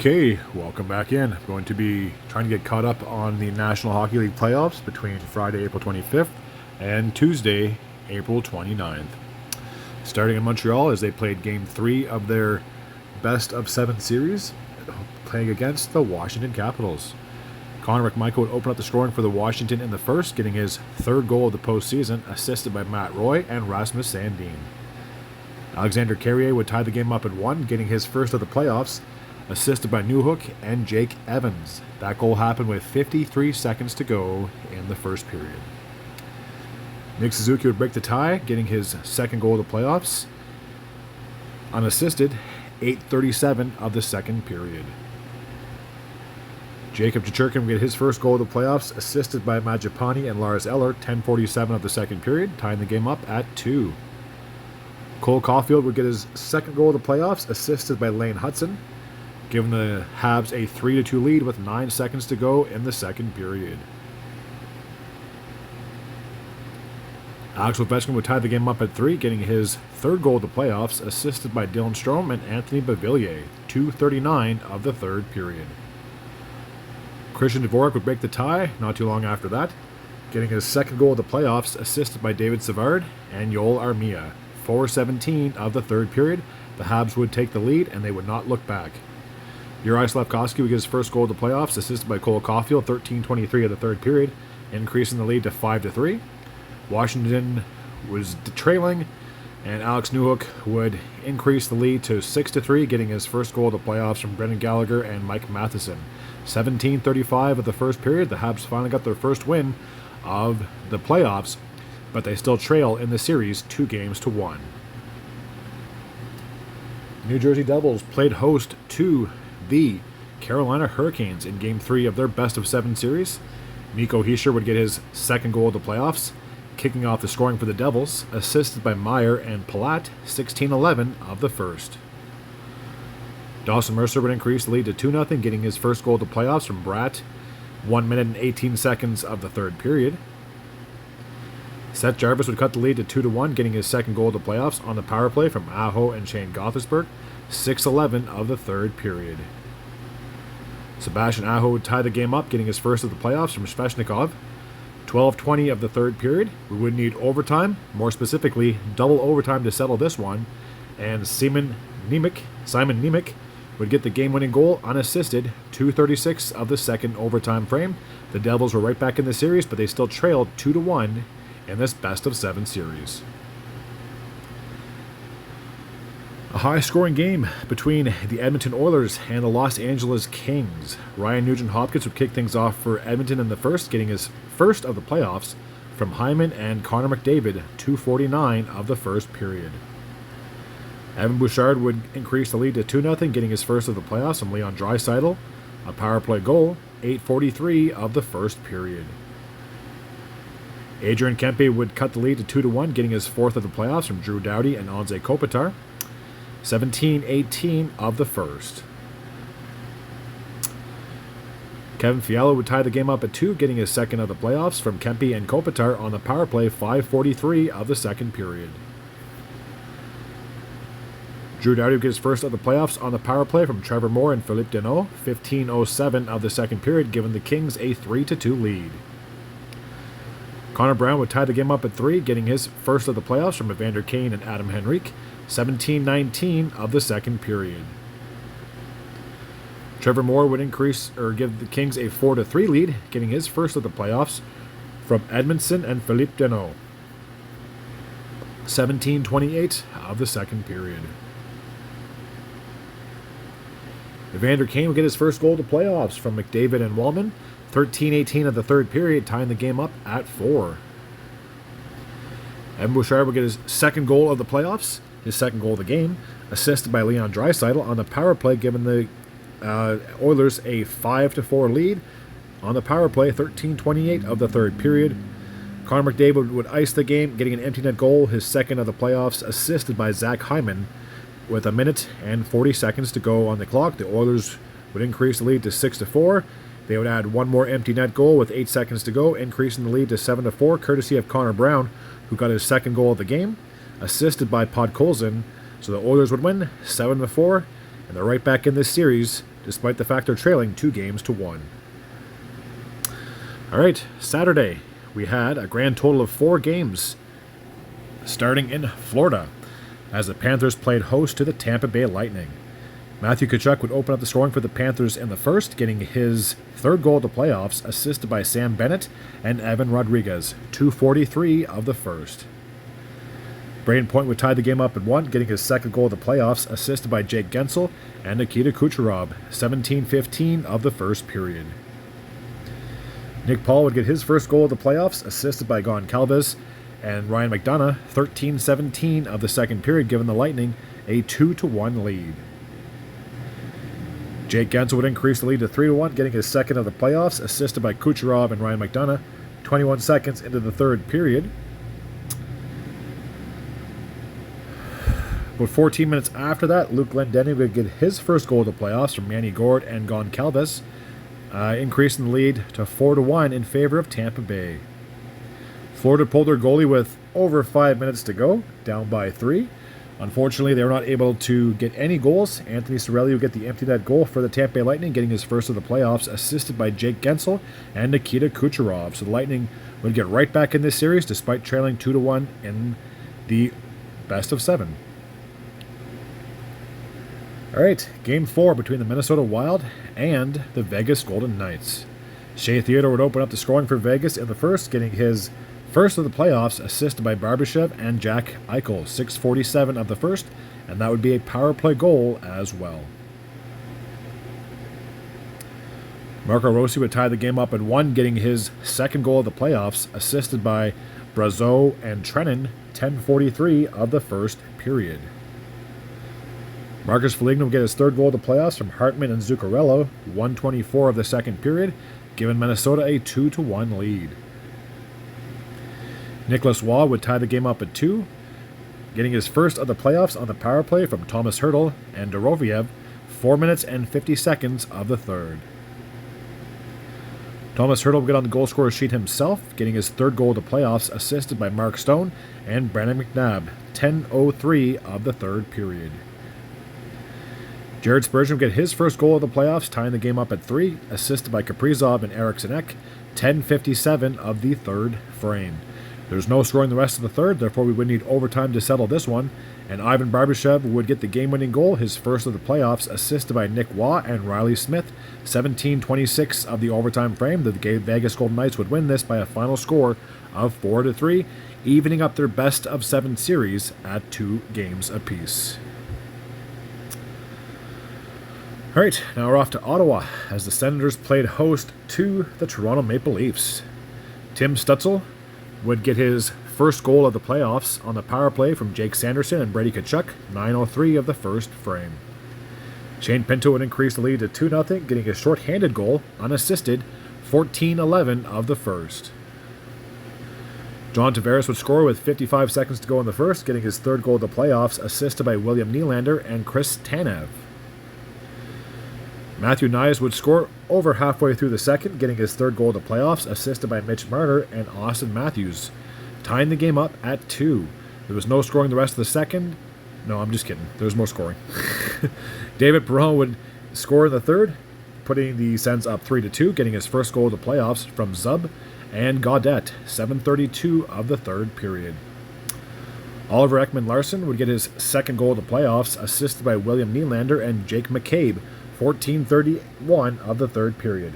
Okay, welcome back in. I'm going to be trying to get caught up on the National Hockey League playoffs between Friday, April 25th and Tuesday, April 29th. Starting in Montreal as they played Game 3 of their best-of-7 series, playing against the Washington Capitals. Connor McMichael would open up the scoring for the Washington in the first, getting his third goal of the postseason, assisted by Matt Roy and Rasmus Sandin. Alexander Carrier would tie the game up at 1, getting his first of the playoffs, assisted by Newhook and Jake Evans. That goal happened with 53 seconds to go in the first period. Nick Suzuki would break the tie, getting his second goal of the playoffs, unassisted, 8:37 of the second period. Jacob Chechurkin would get his first goal of the playoffs, assisted by Majapani and Lars Eller, 10:47 of the second period, tying the game up at 2. Cole Caulfield would get his second goal of the playoffs, assisted by Lane Hudson, giving the Habs a 3-2 lead with 9 seconds to go in the second period. Alex Ovechkin would tie the game up at 3, getting his third goal of the playoffs, assisted by Dylan Strome and Anthony Beauvillier, 2:39 of the third period. Christian Dvorak would break the tie not too long after that, getting his second goal of the playoffs, assisted by David Savard and Yoel Armia, 4:17 of the third period. The Habs would take the lead and they would not look back. Uri Slafkovsky would get his first goal of the playoffs, assisted by Cole Caulfield, 13:23 of the third period, increasing the lead to 5-3. Washington was trailing, and Alex Newhook would increase the lead to 6-3, getting his first goal of the playoffs from Brendan Gallagher and Mike Matheson. 17:35 of the first period, the Habs finally got their first win of the playoffs, but they still trail in the series 2-1. New Jersey Devils played host to the Carolina Hurricanes in Game 3 of their best-of-7 series. Nico Hischier would get his second goal of the playoffs, kicking off the scoring for the Devils, assisted by Meyer and Palat, 16:11 of the first. Dawson Mercer would increase the lead to 2-0, getting his first goal of the playoffs from Bratt, 1 minute and 18 seconds of the third period. Seth Jarvis would cut the lead to 2-1, getting his second goal of the playoffs on the power play from Aho and Shane Gotthersberg, 6:11 of the third period. Sebastian Aho would tie the game up, getting his first of the playoffs from Svechnikov, 12:20 of the third period. We would need overtime, more specifically double overtime to settle this one, and Simon Nemec would get the game-winning goal unassisted, 2:36 of the second overtime frame. The Devils were right back in the series, but they still trailed 2-1 in this best-of-7 series. A high-scoring game between the Edmonton Oilers and the Los Angeles Kings. Ryan Nugent-Hopkins would kick things off for Edmonton in the first, getting his first of the playoffs from Hyman and Connor McDavid, 2:49 of the first period. Evan Bouchard would increase the lead to 2-0, getting his first of the playoffs from Leon Draisaitl, a power play goal, 8:43 of the first period. Adrian Kempe would cut the lead to 2-1, getting his fourth of the playoffs from Drew Doughty and Anze Kopitar, 17:18 of the first. Kevin Fiala would tie the game up at 2, getting his second of the playoffs from Kempe and Kopitar on the power play, 5:43 of the second period. Drew Doughty would get his first of the playoffs on the power play from Trevor Moore and Philippe Deneau, 15:07 of the second period, giving the Kings a 3-2 lead. Connor Brown would tie the game up at 3, getting his first of the playoffs from Evander Kane and Adam Henrique, 17:19 of the second period. Trevor Moore would give the Kings a 4-3 lead, getting his first of the playoffs from Edmondson and Philippe Deneau, 17:28 of the second period. Evander Kane would get his first goal of the playoffs from McDavid and Wallman, 13:18 of the third period, tying the game up at 4. Evan Bouchard would get his second goal of the playoffs, his second goal of the game, assisted by Leon Draisaitl on the power play, giving the Oilers a 5-4 lead on the power play, 13:28 of the third period. Connor McDavid would ice the game, getting an empty net goal, his second of the playoffs, assisted by Zach Hyman. With 1 minute and 40 seconds to go on the clock, the Oilers would increase the lead to 6-4. They would add one more empty net goal with 8 seconds to go, increasing the lead to 7-4, courtesy of Connor Brown, who got his second goal of the game, assisted by Podkolzin. So the Oilers would win 7-4, and they're right back in this series, despite the fact they're trailing 2-1. All right, Saturday, we had a grand total of 4 games, starting in Florida, as the Panthers played host to the Tampa Bay Lightning. Matthew Tkachuk would open up the scoring for the Panthers in the first, getting his 3rd goal of the playoffs, assisted by Sam Bennett and Evan Rodriguez, 2:43 of the first. Braden Point would tie the game up at 1, getting his 2nd goal of the playoffs, assisted by Jake Gensel and Nikita Kucherov, 17:15 of the first period. Nick Paul would get his 1st goal of the playoffs, assisted by Gon Calves and Ryan McDonough, 13:17 of the 2nd period, giving the Lightning a 2-1 lead. Jake Gensel would increase the lead to 3-1, getting his 2nd of the playoffs, assisted by Kucherov and Ryan McDonough, 21 seconds into the 3rd period. But 14 minutes after that, Luke Glendening would get his 1st goal of the playoffs from Manny Gord and Gon Calves, increasing the lead to 4-1 in favor of Tampa Bay. Florida pulled their goalie with over 5 minutes to go, down by 3. Unfortunately, they were not able to get any goals. Anthony Cirelli would get the empty net goal for the Tampa Bay Lightning, getting his 1st of the playoffs, assisted by Jake Gensel and Nikita Kucherov. So the Lightning would get right back in this series, despite trailing 2-1 in the best of 7. All right, Game 4 between the Minnesota Wild and the Vegas Golden Knights. Shea Theodore would open up the scoring for Vegas in the first, getting his 1st of the playoffs, assisted by Barbashev and Jack Eichel, 6:47 of the first, and that would be a power play goal as well. Marco Rossi would tie the game up at 1, getting his 2nd goal of the playoffs, assisted by Brazeau and Trennan, 10:43 of the first period. Marcus Foligno would get his 3rd goal of the playoffs from Hartman and Zuccarello, 1:24 of the 2nd period, giving Minnesota a 2-1 lead. Nicholas Waugh would tie the game up at 2, getting his 1st of the playoffs on the power play from Thomas Hertl and Dorofiev, 4 minutes and 50 seconds of the 3rd. Thomas Hertl would get on the goal scorer sheet himself, getting his 3rd goal of the playoffs, assisted by Mark Stone and Brandon McNabb, 10:03 of the 3rd period. Jared Spurgeon would get his 1st goal of the playoffs, tying the game up at 3, assisted by Kaprizov and Eriksson Ek, 10:57 of the 3rd frame. There's no scoring the rest of the 3rd, therefore we would need overtime to settle this one, and Ivan Barbashev would get the game-winning goal, his 1st of the playoffs, assisted by Nick Waugh and Riley Smith, 17:26 of the overtime frame. The Vegas Golden Knights would win this by a final score of 4-3, evening up their best of 7 series at 2 games apiece. All right, now we're off to Ottawa as the Senators played host to the Toronto Maple Leafs. Tim Stützle would get his 1st goal of the playoffs on the power play from Jake Sanderson and Brady Tkachuk, 9:03 of the 1st frame. Shane Pinto would increase the lead to 2-0, getting a short-handed goal, unassisted, 14:11 of the 1st. John Tavares would score with 55 seconds to go in the 1st, getting his 3rd goal of the playoffs, assisted by William Nylander and Chris Tanev. Matthew Knies would score over halfway through the 2nd, getting his 3rd goal of the playoffs, assisted by Mitch Marner and Austin Matthews, tying the game up at 2. There was no scoring the rest of the 2nd. No, I'm just kidding. There was more scoring. David Perron would score in the 3rd, putting the Sens up 3-2, getting his 1st goal of the playoffs from Zub and Gaudette, 7:32 of the 3rd period. Oliver Ekman-Larsson would get his 2nd goal of the playoffs, assisted by William Nylander and Jake McCabe, 14:31 of the 3rd period.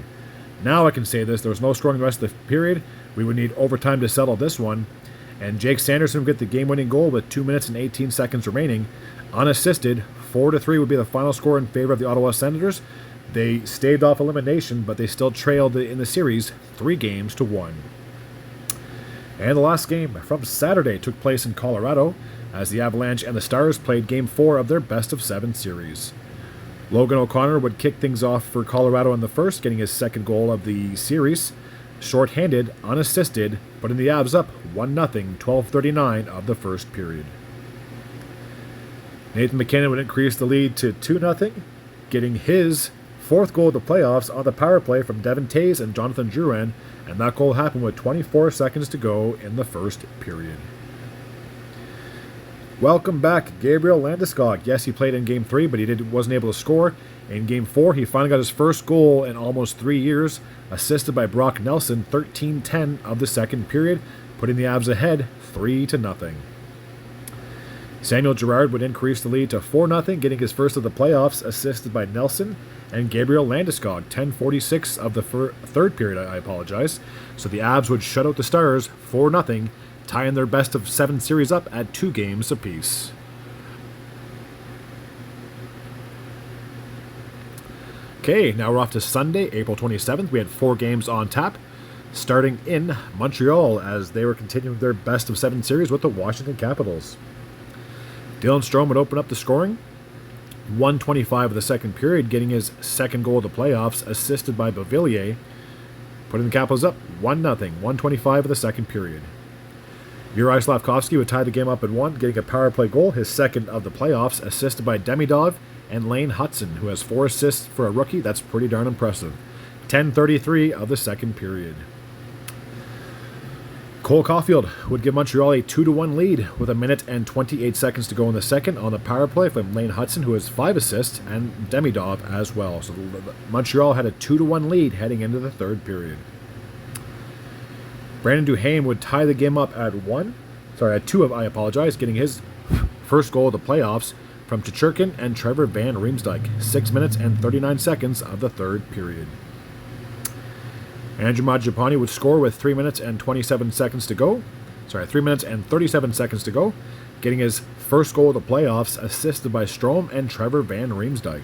Now I can say this, there was no scoring the rest of the period. We would need overtime to settle this one. And Jake Sanderson would get the game-winning goal with 2 minutes and 18 seconds remaining. Unassisted, 4-3 would be the final score in favor of the Ottawa Senators. They staved off elimination, but they still trailed in the series 3-1. And the last game from Saturday took place in Colorado as the Avalanche and the Stars played Game 4 of their best of 7 series. Logan O'Connor would kick things off for Colorado in the first, getting his 2nd goal of the series. Short-handed, unassisted, but in the Avs up 1-0, 12:39 of the 1st period. Nathan McKinnon would increase the lead to 2-0, getting his 4th goal of the playoffs on the power play from Devin Tays and Jonathan Drouin, and that goal happened with 24 seconds to go in the 1st period. Welcome back, Gabriel Landeskog. Yes, he played in Game 3, but he wasn't able to score. In Game 4, he finally got his first goal in almost 3 years, assisted by Brock Nelson, 13-10 of the second period, putting the Avs ahead 3-0. Samuel Girard would increase the lead to 4-0, getting his first of the playoffs, assisted by Nelson and Gabriel Landeskog, 10:46 of the third period, I apologize. So the Avs would shut out the Stars 4-0, tying their best of 7 series up at 2 games apiece. Okay, now we're off to Sunday, April 27th. We had 4 games on tap, starting in Montreal as they were continuing their best of 7 series with the Washington Capitals. Dylan Strome would open up the scoring, 1:25 of the second period, getting his second goal of the playoffs, assisted by Beauvillier, putting the Capitals up 1-0, 1:25 of the second period. Juraj Slafkovsky would tie the game up at 1, getting a power play goal, his second of the playoffs, assisted by Demidov and Lane Hudson, who has 4 assists for a rookie. That's pretty darn impressive. 10:33 of the second period. Cole Caulfield would give Montreal a 2-1 lead with 1 minute and 28 seconds to go in the second on the power play from Lane Hudson, who has 5 assists, and Demidov as well. So Montreal had a 2-1 lead heading into the third period. Brandon Duhaime would tie the game up at 2, getting his first goal of the playoffs from Chichurkin and Trevor Van Riemsdyk, 6 minutes and 39 seconds of the third period. Andrew Mangiapane would score with 3 minutes and 37 seconds to go. 3 minutes and 37 seconds to go, getting his first goal of the playoffs, assisted by Strome and Trevor Van Riemsdyk.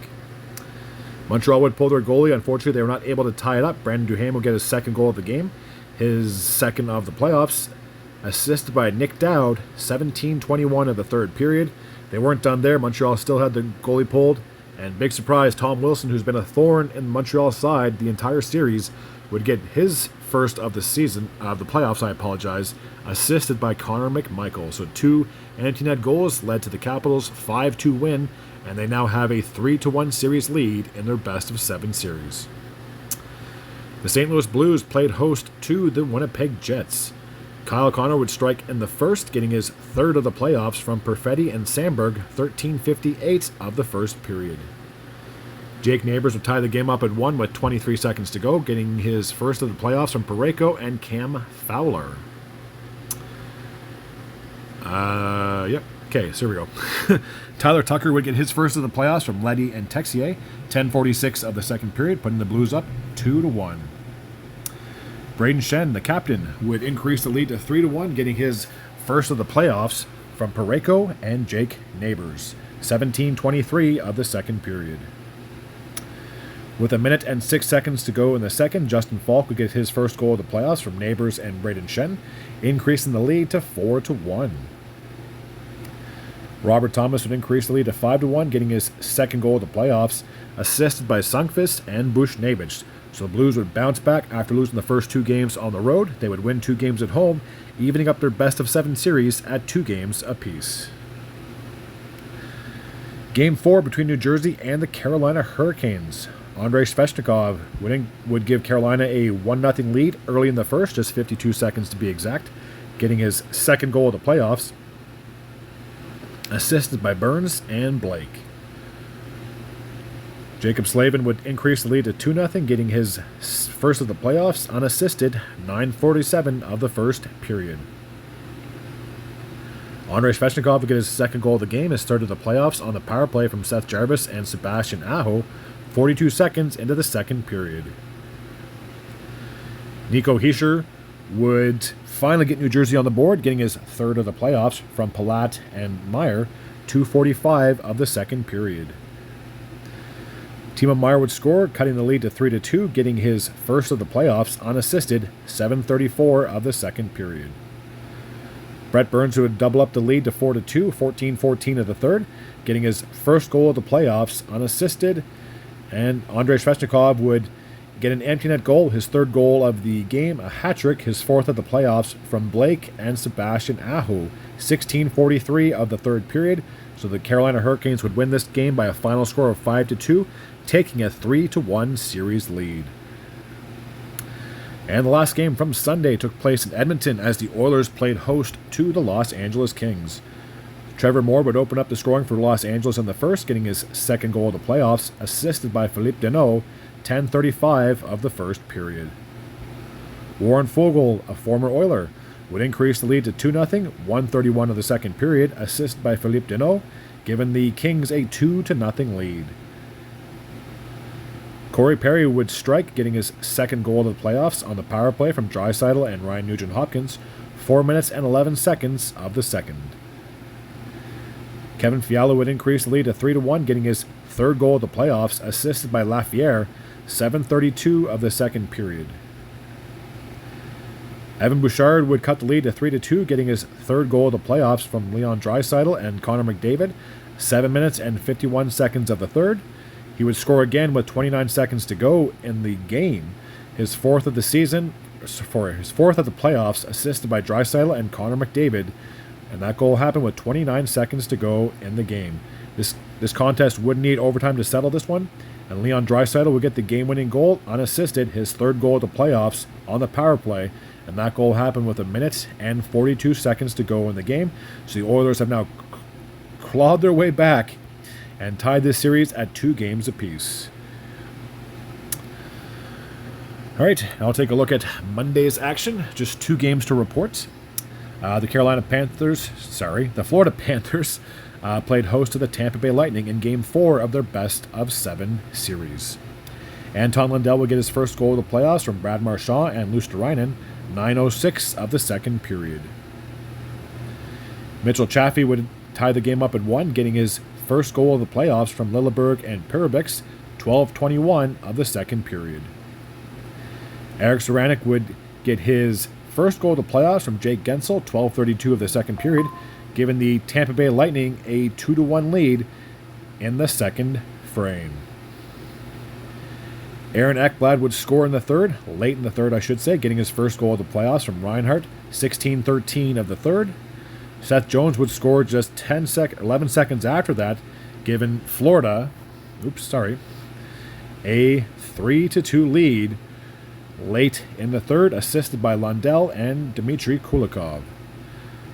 Montreal would pull their goalie. Unfortunately, they were not able to tie it up. Brandon Duhaime will get his second goal of the game, his second of the playoffs, assisted by Nick Dowd, 17:21 of the third period. They weren't done there. Montreal still had the goalie pulled, and big surprise, Tom Wilson, who's been a thorn in Montreal's side the entire series, would get his first of the season, of the playoffs, assisted by Connor McMichael. So 2 empty net goals led to the Capitals' 5-2 win, and they now have a 3-1 series lead in their best of 7 series. The St. Louis Blues played host to the Winnipeg Jets. Kyle Connor would strike in the first, getting his third of the playoffs from Perfetti and Sandberg, 13:58 of the first period. Jake Neighbors would tie the game up at 1 with 23 seconds to go, getting his first of the playoffs from Parayko and Cam Fowler. Okay, so here we go. Tyler Tucker would get his first of the playoffs from Leddy and Texier, 10:46 of the second period, putting the Blues up 2-1. Braden Shen, the captain, would increase the lead to 3-1, getting his first of the playoffs from Parayko and Jake Neighbors, 17:23 of the second period. With 1 minute and 6 seconds to go in the second, Justin Falk would get his first goal of the playoffs from Neighbors and Braden Shen, increasing the lead to 4-1. Robert Thomas would increase the lead to 5-1, getting his second goal of the playoffs, assisted by Sundqvist and Buchnevich. So the Blues would bounce back after losing the first 2 games on the road. They would win 2 games at home, evening up their best of 7 series at 2 games apiece. Game 4 between New Jersey and the Carolina Hurricanes. Andrei Svechnikov would give Carolina a 1-0 lead early in the first, just 52 seconds to be exact, getting his second goal of the playoffs, assisted by Burns and Blake. Jacob Slavin would increase the lead to 2-0, getting his first of the playoffs unassisted, 9:47 of the first period. Andrei Svechnikov would get his second goal of the game, his third of the playoffs, on the power play from Seth Jarvis and Sebastian Aho, 42 seconds into the second period. Nico Hischier would finally get New Jersey on the board, getting his third of the playoffs from Palat and Meyer, 2:45 of the second period. Timo Meier would score, cutting the lead to 3-2, getting his first of the playoffs unassisted, 7:34 of the second period. Brett Burns would double up the lead to 4-2, 14-14 of the third, getting his first goal of the playoffs unassisted, and Andrei Svechnikov would get an empty net goal, his third goal of the game, a hat-trick, his fourth of the playoffs from Blake and Sebastian Aho, 16:43 of the third period. So the Carolina Hurricanes would win this game by a final score of 5-2, taking a 3-1 series lead. And the last game from Sunday took place in Edmonton as the Oilers played host to the Los Angeles Kings. Trevor Moore would open up the scoring for Los Angeles in the first, getting his second goal of the playoffs, assisted by Philippe Deneau, 10:35 of the first period. Warren Foegele, a former Oiler, would increase the lead to 2-0, 1:31 of the second period, assisted by Philippe Deneau, giving the Kings a 2-0 lead. Corey Perry would strike, getting his second goal of the playoffs on the power play from Draisaitl and Ryan Nugent-Hopkins, 4 minutes and 11 seconds of the second. Kevin Fiala would increase the lead to 3-1, getting his third goal of the playoffs, assisted by Lafayette, 7:32 of the second period. Evan Bouchard would cut the lead to 3-2, getting his third goal of the playoffs from Leon Draisaitl and Connor McDavid, 7 minutes and 51 seconds of the third. He would score again with 29 seconds to go in the game, his fourth of the season, for his fourth of the playoffs, assisted by Draisaitl and Connor McDavid, and that goal happened with 29 seconds to go in the game. This contest would need overtime to settle this one, and Leon Draisaitl would get the game-winning goal unassisted, his third goal of the playoffs on the power play, and that goal happened with 1 minute and 42 seconds to go in the game. So the Oilers have now clawed their way back and tied this series at 2 games apiece. All right, I'll take a look at Monday's action. Just 2 games to report. The Florida Panthers played host to the Tampa Bay Lightning in Game 4 of their best-of-7 series. Anton Lundell would get his first goal of the playoffs from Brad Marchand and Luosterainen, 9:06 of the second period. Mitchell Chaffee would tie the game up at 1, getting his first goal of the playoffs from Lilleberg and Perbix, 12:21 of the second period. Eric Saranik would get his first goal of the playoffs from Jake Gensel, 12:32 of the second period, giving the Tampa Bay Lightning a 2-1 lead in the second frame. Aaron Ekblad would score in the third, late in the third I should say, getting his first goal of the playoffs from Reinhart, 16:13 of the third. Seth Jones would score just 11 seconds after that, giving Florida, a 3-2 lead late in the third, assisted by Lundell and Dmitry Kulikov.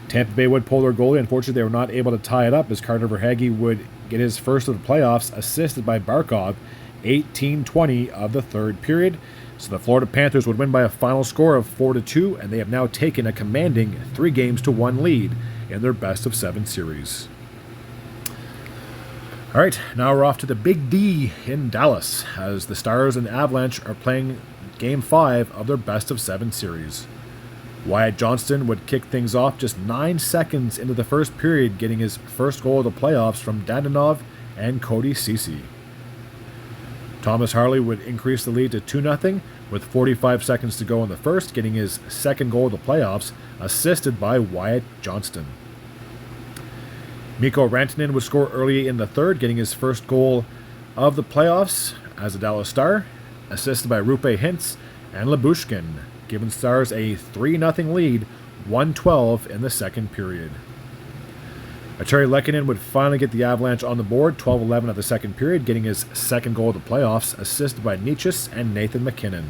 Tampa Bay would pull their goalie. Unfortunately, they were not able to tie it up as Carter Verhaeghe would get his first of the playoffs, assisted by Barkov, 18:20 of the third period. So the Florida Panthers would win by a final score of 4-2, and they have now taken a commanding 3-1 lead in their best-of-7 series. All right, now we're off to the Big D in Dallas as the Stars and Avalanche are playing Game 5 of their best-of-7 series. Wyatt Johnston would kick things off just 9 seconds into the first period, getting his first goal of the playoffs from Dadonov and Cody Ceci. Thomas Harley would increase the lead to 2-0 with 45 seconds to go in the first, getting his second goal of the playoffs, assisted by Wyatt Johnston. Mikko Rantanen would score early in the third, getting his first goal of the playoffs as a Dallas Star, assisted by Rupe Hintz and Lyubushkin, giving Stars a 3-0 lead, 1:12 in the second period. Arturi Lehkonen would finally get the Avalanche on the board, 12:11 of the second period, getting his second goal of the playoffs, assisted by Nietzsche and Nathan MacKinnon.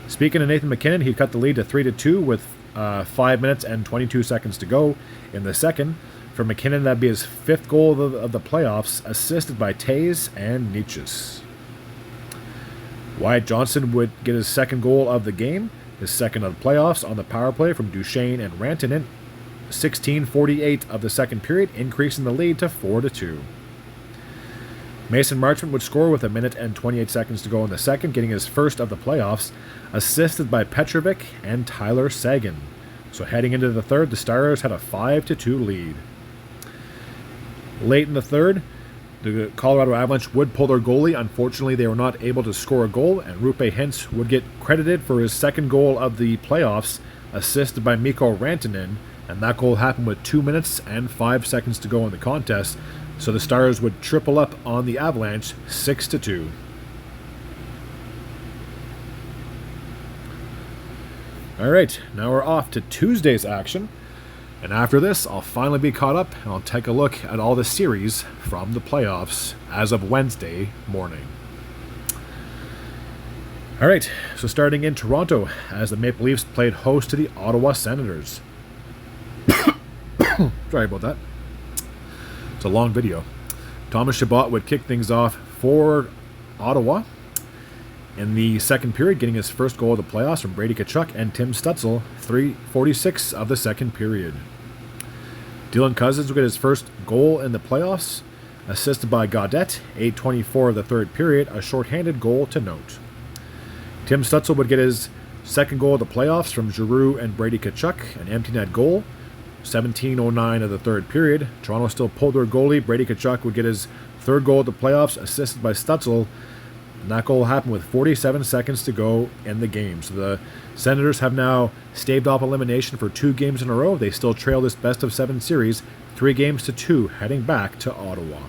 Speaking of Nathan MacKinnon, he cut the lead to 3-2 with 5 minutes and 22 seconds to go in the second. For MacKinnon, that'd be his 5th goal of the playoffs, assisted by Taves and Nietzsche. Wyatt Johnston would get his second goal of the game, his second of the playoffs on the power play from Duchesne and Rantanen, 16:48 of the second period, increasing the lead to 4-2. Mason Marchment would score with 1 minute and 28 seconds to go in the second, getting his first of the playoffs, assisted by Petrovic and Tyler Seguin. So heading into the third, the Stars had a 5-2 lead. Late in the third, the Colorado Avalanche would pull their goalie. Unfortunately, they were not able to score a goal, and Rupe Hintz would get credited for his second goal of the playoffs, assisted by Mikko Rantanen, and that goal happened with 2 minutes and 5 seconds to go in the contest, so the Stars would triple up on the Avalanche, 6-2. All right, now we're off to Tuesday's action. And after this, I'll finally be caught up, and I'll take a look at all the series from the playoffs as of Wednesday morning. All right, so starting in Toronto, as the Maple Leafs played host to the Ottawa Senators. Sorry about that. It's a long video. Thomas Chabot would kick things off for Ottawa in the second period, getting his first goal of the playoffs from Brady Tkachuk and Tim Stützle, 3:46 of the second period. Dylan Cousins would get his first goal in the playoffs, assisted by Gaudette, 8:24 of the third period, a shorthanded goal to note. Tim Stützle would get his second goal of the playoffs from Giroux and Brady Tkachuk, an empty net goal, 17:09 of the third period. Toronto still pulled their goalie. Brady Tkachuk would get his third goal of the playoffs, assisted by Stützle, and that goal happened with 47 seconds to go in the game. So the Senators have now staved off elimination for 2 games in a row. They still trail this best-of-7 series, 3-2, heading back to Ottawa.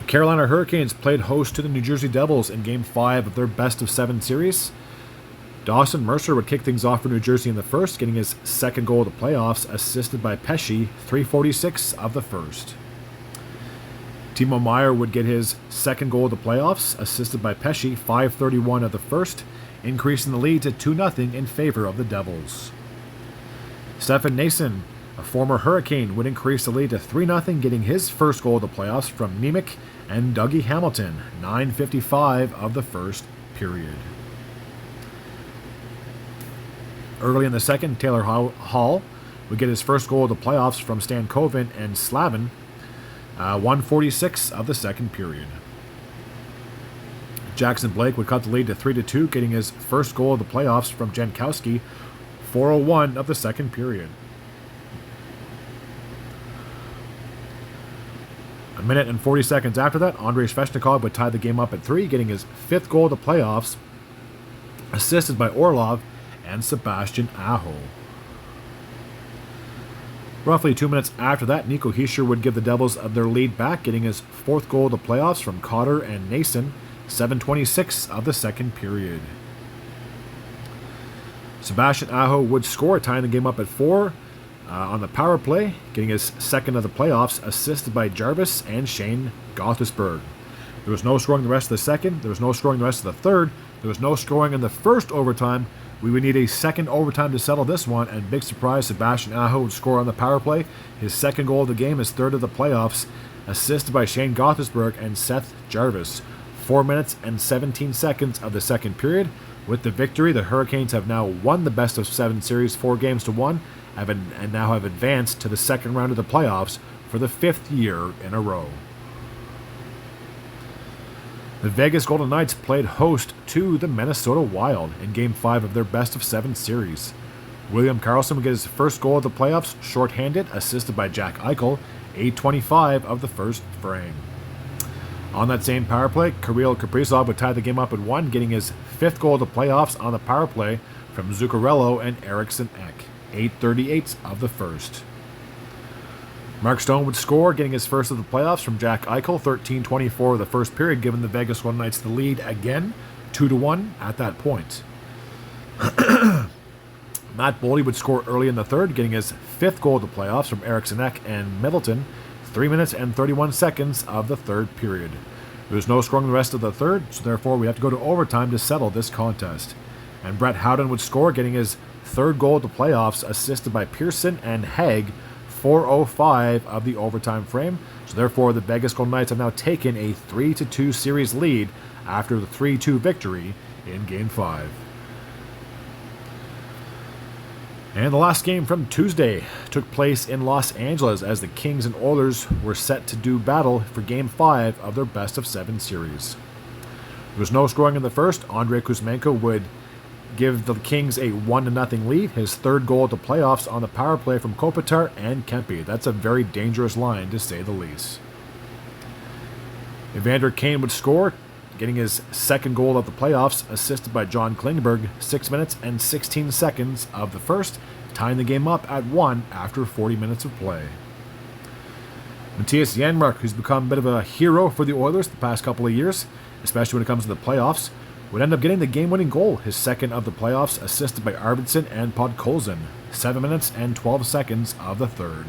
The Carolina Hurricanes played host to the New Jersey Devils in Game 5 of their best-of-7 series. Dawson Mercer would kick things off for New Jersey in the first, getting his second goal of the playoffs, assisted by Pesce, 3:46 of the first. Timo Meier would get his second goal of the playoffs, assisted by Pesce, 5:31 of the first, increasing the lead to 2-0 in favor of the Devils. Stefan Noesen, a former Hurricane, would increase the lead to 3-0, getting his first goal of the playoffs from Nemec and Dougie Hamilton, 9:55 of the first period. Early in the second, Taylor Hall would get his first goal of the playoffs from Stan Koven and Slavin, 1:46 of the second period. Jackson Blake would cut the lead to 3-2, getting his first goal of the playoffs from Jankowski, 4:01 of the second period. A minute and 40 seconds after that, Andrei Svechnikov would tie the game up at 3, getting his fifth goal of the playoffs, assisted by Orlov and Sebastian Aho. Roughly 2 minutes after that, Nico Hischier would give the Devils their lead back, getting his fourth goal of the playoffs from Cotter and Nason, 7:26 of the second period. Sebastian Aho would score, tying the game up at 4 on the power play, getting his second of the playoffs, assisted by Jarvis and Shane Gothenburg. There was no scoring the rest of the second. There was no scoring the rest of the third. There was no scoring in the first overtime. We would need a second overtime to settle this one, and big surprise, Sebastian Aho would score on the power play. His second goal of the game, his third of the playoffs, assisted by Shane Gothenburg and Seth Jarvis. 4 minutes and 17 seconds of the second period. With the victory, the Hurricanes have now won the best-of-7 series 4-1, and now have advanced to the second round of the playoffs for the 5th year in a row. The Vegas Golden Knights played host to the Minnesota Wild in Game 5 of their best-of-7 series. William Karlsson would get his first goal of the playoffs, shorthanded, assisted by Jack Eichel, 8:25 of the first frame. On that same power play, Kirill Kaprizov would tie the game up at 1, getting his fifth goal of the playoffs on the power play from Zuccarello and Eriksson Ek, 8:38 of the first. Mark Stone would score, getting his first of the playoffs from Jack Eichel, 13:24 of the first period, giving the Vegas Golden Knights the lead again, 2-1 at that point. Matt Boldy would score early in the third, getting his fifth goal of the playoffs from Eriksson Ek and Middleton, 3 minutes and 31 seconds of the third period. There was no scoring the rest of the third, so therefore we have to go to overtime to settle this contest. And Brett Howden would score, getting his third goal of the playoffs, assisted by Pearson and Haig, 4:05 of the overtime frame. So therefore the Vegas Golden Knights have now taken a 3-2 series lead after the 3-2 victory in Game 5. And the last game from Tuesday took place in Los Angeles as the Kings and Oilers were set to do battle for Game 5 of their best-of-7 series. There was no scoring in the first. Andrei Kuzmenko would give the Kings a 1-0 lead, his third goal at the playoffs on the power play from Kopitar and Kempe. That's a very dangerous line, to say the least. Evander Kane would score, getting his second goal of the playoffs, assisted by John Klingberg, 6 minutes and 16 seconds of the first, tying the game up at 1 after 40 minutes of play. Matthias Janmark, who's become a bit of a hero for the Oilers the past couple of years, especially when it comes to the playoffs, would end up getting the game-winning goal, his second of the playoffs, assisted by Arvidsson and Podkolzin, 7 minutes and 12 seconds of the third.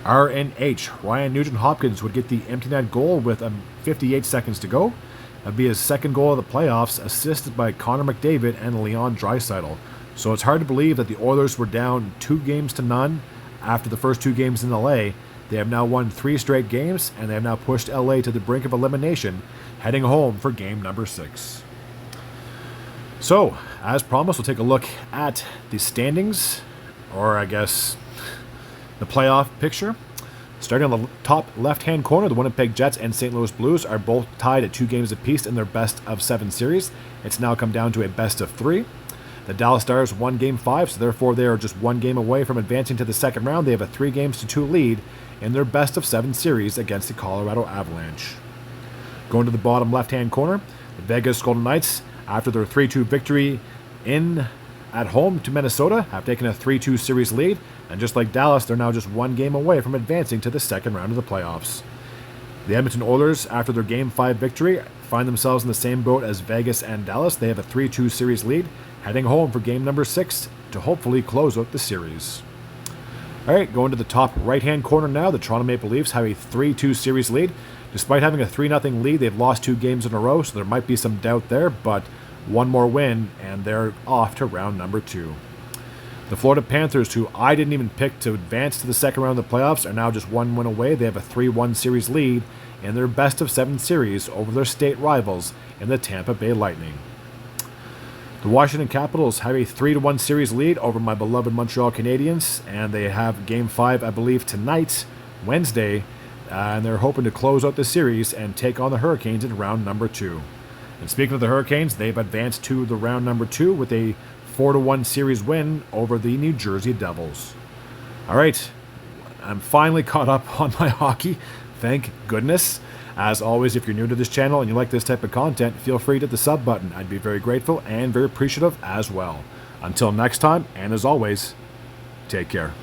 RNH, Ryan Nugent-Hopkins would get the empty net goal with 58 seconds to go. That'd be his second goal of the playoffs, assisted by Connor McDavid and Leon Draisaitl. So it's hard to believe that the Oilers were down 2-0 after the first 2 games in LA, they have now won 3 straight games, and they have now pushed LA to the brink of elimination, heading home for game number 6. So, as promised, we'll take a look at the standings, or I guess the playoff picture. Starting on the top left-hand corner, the Winnipeg Jets and St. Louis Blues are both tied at 2 games apiece in their best-of-7 series. It's now come down to a best-of-3. The Dallas Stars won Game 5, so therefore they are just 1 game away from advancing to the second round. They have a 3-2 lead in their best-of-7 series against the Colorado Avalanche. Going to the bottom left-hand corner, the Vegas Golden Knights, after their 3-2 victory at home to Minnesota, have taken a 3-2 series lead, and just like Dallas, they're now just 1 game away from advancing to the second round of the playoffs. The Edmonton Oilers, after their Game 5 victory, find themselves in the same boat as Vegas and Dallas. They have a 3-2 series lead, heading home for game number 6 to hopefully close out the series. All right, going to the top right-hand corner now, the Toronto Maple Leafs have a 3-2 series lead. Despite having a 3-0 lead, they've lost 2 games in a row, so there might be some doubt there, but 1 more win, and they're off to round number 2. The Florida Panthers, who I didn't even pick to advance to the second round of the playoffs, are now just 1 win away. They have a 3-1 series lead in their best-of-7 series over their state rivals in the Tampa Bay Lightning. The Washington Capitals have a 3-1 series lead over my beloved Montreal Canadiens, and they have Game 5, I believe, tonight, Wednesday, and they're hoping to close out the series and take on the Hurricanes in round number 2. And speaking of the Hurricanes, they've advanced to the round number 2 with a 4-1 series win over the New Jersey Devils. All right, I'm finally caught up on my hockey, thank goodness. As always, if you're new to this channel and you like this type of content, feel free to hit the sub button. I'd be very grateful and very appreciative as well. Until next time, and as always, take care.